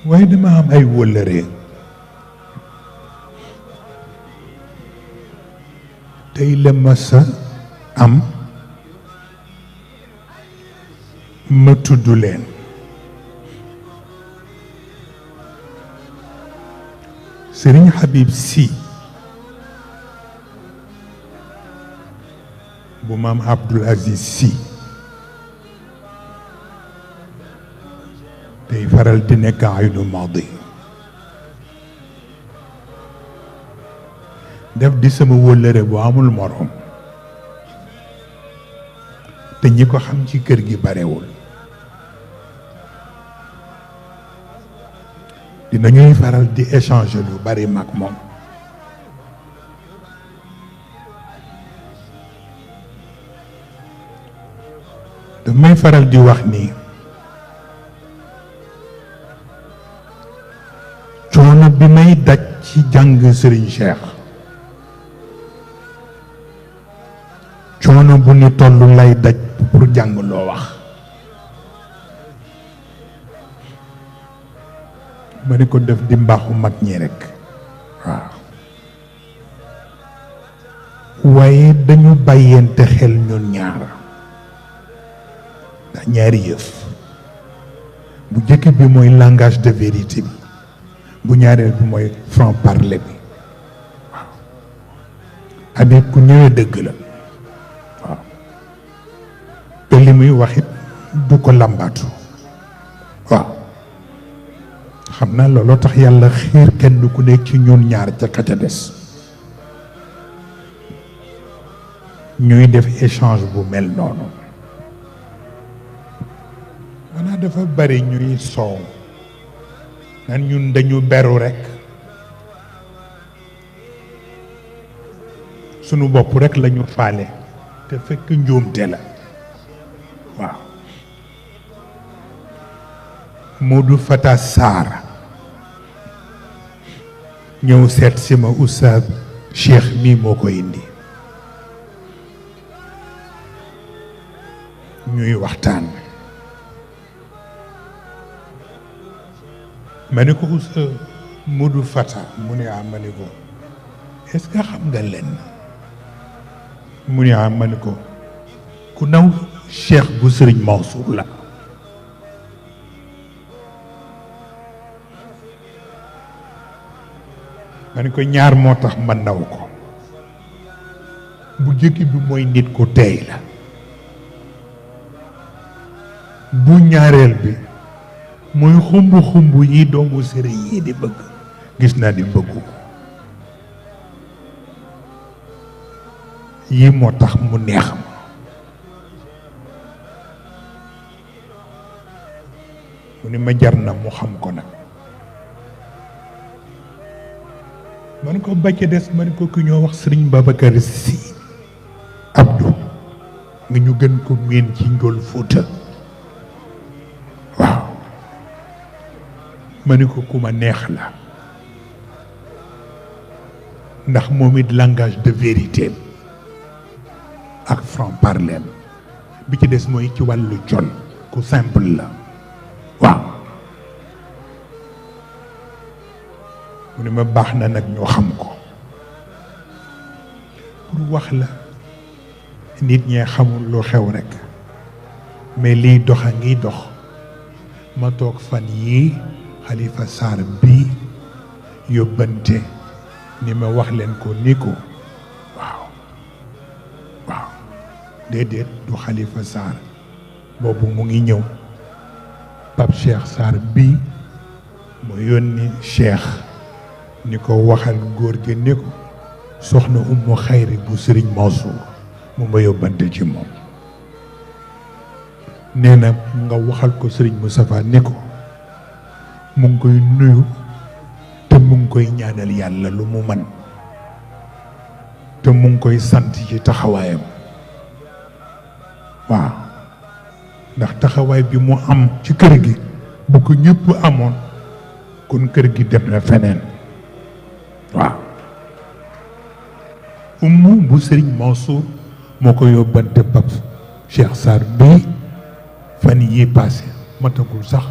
waaye dama am ay wëllëre tey la masa am ma tudd leen Sëriñ Habib Sy bu maam Abdoul Aziz Sy tey faral di nekk aynu maadi def di sama wëllëre bu amul moroom te ñi ko xam ci kër gi barewul dinañuy faral di échanger lu bari mag moom daf may faral di wax ni coono bi may daj ci jàng Serigne Cheikh coono bu ni tollu lay daj pour jàng loo wax ma ni ko def di mbaaxu mag ñi rekk waaw waaye dañu bàyyente xel ñun ñaar ndax ñaari yëf bu jëkk bi mooy langage de vérité bi bu ñaareel bi mooy franc parler bi waaw Habib ku ñëwee dëgg la waaw te li muy waxit du ko làmbaatu waaw xam naa looloo tax yàlla xiir kenn ku nekk ci ñun ñaar ca ka ca des ñuy def échange bu mel noonu maanaam dafa bari ñuy soow nan ñun dañu beru rekk sunu bopp rekk lañu faale te fekk njuumte la waaw Modou Fata Sarr ñëw seet si ma Oustaz Cheikh mii moo ko indi ñuy waxtaan ma ne ko Oustaz Modou Fata mu ne ma ne ko est-ce que xam nga lenn mu ne ma ne ko ku naw Cheikh bu Sëriñ Mansour la ma ne ko ñaar moo tax ma naw ko bu jëkk bi mooy nit ku teey la bu ñaareel bi mooy xumb yi doomu sëriñ yi di bëgg gis naa di bëggu yi moo tax mu neex ma mu ni ma jar na mu xam ko nag man ko bàcce des man ko ku ñoo wax Sëriñ Babacar Sy Abdou nga ñu gën ko miin ci Njol Fuuta waaw ma ni ko ku ma neex la ndax moom it langage de vérité ak franc parler bi ci des mooy ci wàllu jol ku simple la waaw mu ne ma baax na nag ñoo xam ko pour wax la nit ñee xamul lu xew rekk mais liy dox a ngi dox ma toog fan yii Khalifa Sarr bii yóbbante ni ma wax leen ko ni ko waaw waaw déedéet du Khalifa Sarr boobu mu ngi ñëw Pape Cheikh Sarr bii mu yónni Cheikh ni ko waxal góor gi ni ko soxna Umu Xayri bu Sëriñ Mansour mu ma yóbbante ci moom nee na nga waxal ko Sëriñ Moustapha ni ko mu ngi koy nuyu te mu ngi koy ñaanal yàlla lu mu man te mu ngi koy sant ci taxawaayam waaw ndax taxawaay bi mu am ci kër gi bu ko ñëpp amoon kon kër gi dem na feneen waaw Umu bu Sëriñ Mansour moo ko yóbbante Pape Cheikh Sarr bii fan yi passé matagul sax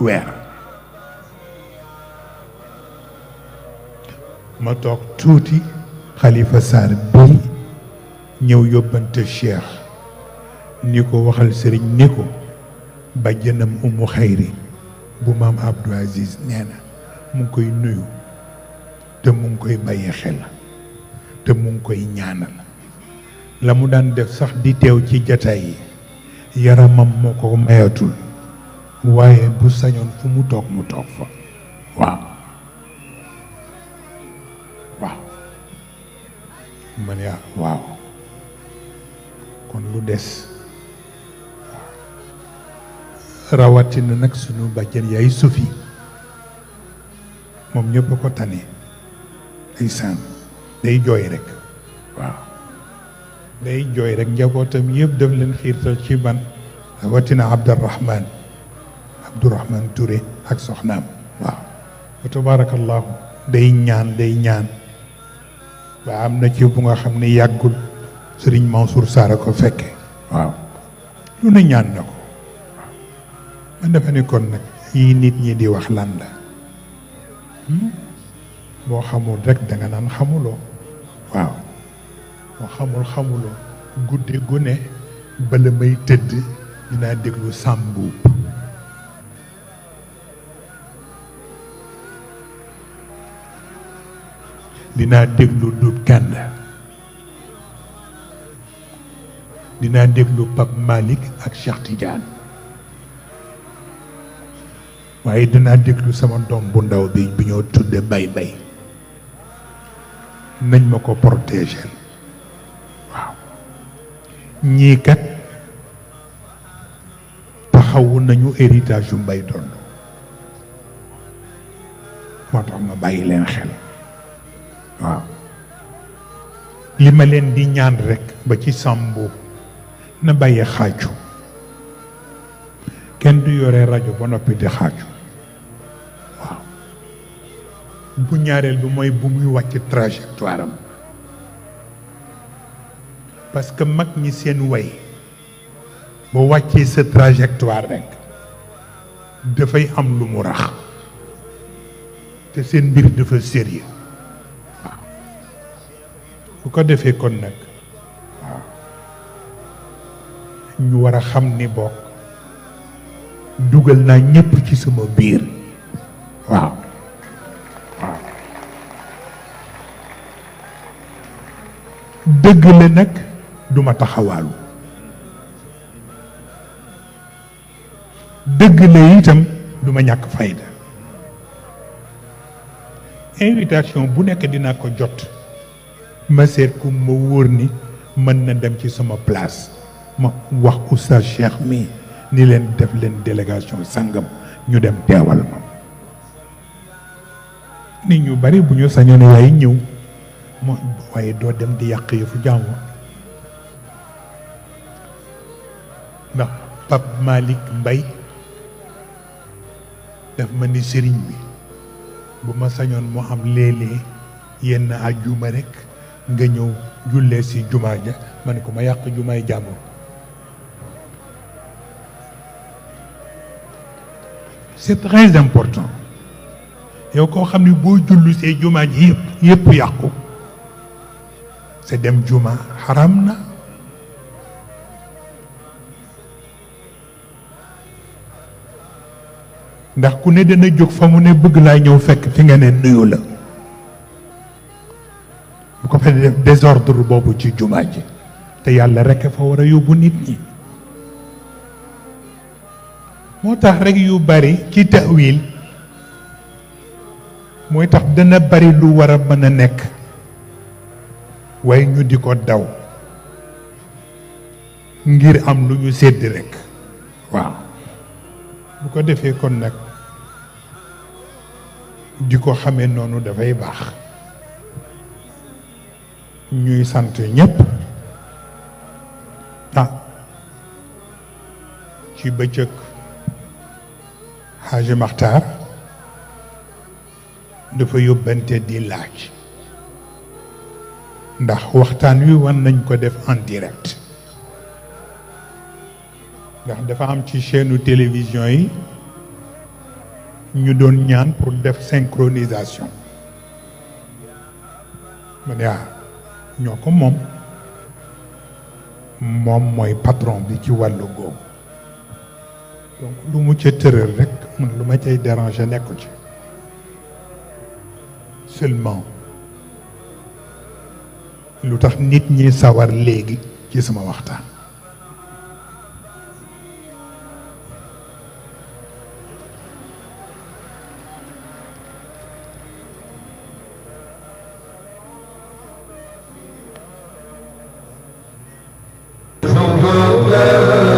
weer ma toog tuuti Khalifa Sarr bii ñëw yóbbante Cheikh ni ko waxal sëriñ ni ko bàjjanam Umu Xayri bu maam Abdou Aziz nee na mu ngi koy nuyu te mu ngi koy bàyyi xel te mu ngi koy ñaanal la mu daan def sax di teew ci jataay yi yaramam moo ko mayatul waaye bu sañoon fu mu toog fa waaw waaw ma ne waaw kon lu des rawatina nag sunu bàjjen yaay sufi moom ñëpp a ko tane day saan day jooy rek waaw day jooy rek njabootam yëpp daf leen xiirtal ci ban rawatina Abdourahman Touré ak soxnaam waaw wa tabarakallahu day ñaan ba am na ci bu nga xam ne yàggul Sëriñ Mansour Sarr a ko fekke waaw lu ne ñaan na ko waaw man dafa ne kon nag yii nit ñi di wax lan la boo xamul rek danga naan xamuloo waaw boo xamuloo guddi gu ne bala may tëdd dinaa déglu sàmbuub dinaa déglu Dut Kanda dinaa déglu Pape Malick ak Cheikh Tidiane waaye dinaa déglu sama doom bu ndaw bi ñoo tudde bay nañ ma ko protéger waaw ñii kat taxawu nañu héritage yu mbay doon moo tax ma bàyyi leen xel waaw li ma leen di ñaan rekk ba ci sàmbu na bàyyi xaaju kenn du yore rajo ba noppi di xaaju waaw bu ñaareel bi mooy bu muy wàcc trajectoire am parce que mag ñi seen way ba wàccee sa trajectoire rekk dafay am lu mu rax te seen mbir dafa sérieux waaw bu ko defee kon nag waaw ñu war a xam ni bokk dugal naa ñépp ci sama biir waaw waaw dëgg la nag duma taxawaalu dëgg la itam duma ñàkk fayda invitation bu nekk dinaa ko jot ma seet ku ma wóor ni mën na dem ci sama place ma wax oustaz Cheikh mi ni leen def leen délégation sangam ñu dem teewal ma nit ñu bari bu ñu sañoon yaay ñëw moo waaye doo dem di yàq yëfu jàmm ndax Pape Malick Mbaye daf ma ni sëriñ bi bu ma sañoon moo am léeg-léeg yenn àjjuma rek nga ñëw jullee si jumaa ja ma ne ko ma yàq jumaay jàmm c'est très important yow koo xam ne boo jullu see jumaa ji yëpp yàqu c'est dem jumaa xaram na ndax ku ne dana jóg fa mu ne bëgg laa ñëw fekk fi nga ne nuyu la bu ko fa def désordre boobu ci jumaa ji te yàlla rekk fa war a yóbbu nit ñi moo tax rekk yu bari ci ta'wil mooy tax dana bari lu war a mën a nekk waaye ñu di ko daw ngir am lu ñu sédd rekk waaw bu ko defee kon nag di ko xamee noonu dafay baax ñuy sant ñépp ci bëccëg Haji Maxtaar dafa yóbbante di laaj ndax waxtaan wi war nañ ko def en direct ndax dafa am ci chaîne télévision yi ñu doon ñaan pour def synchronisation ma ne ñoo ko moom mooy patron bi ci wàllu googu donc lu mu ca tëral rek man lu ma cay déranger nekku ci seulement lu tax nit ñi sawar léegi ci sama waxtaan Allah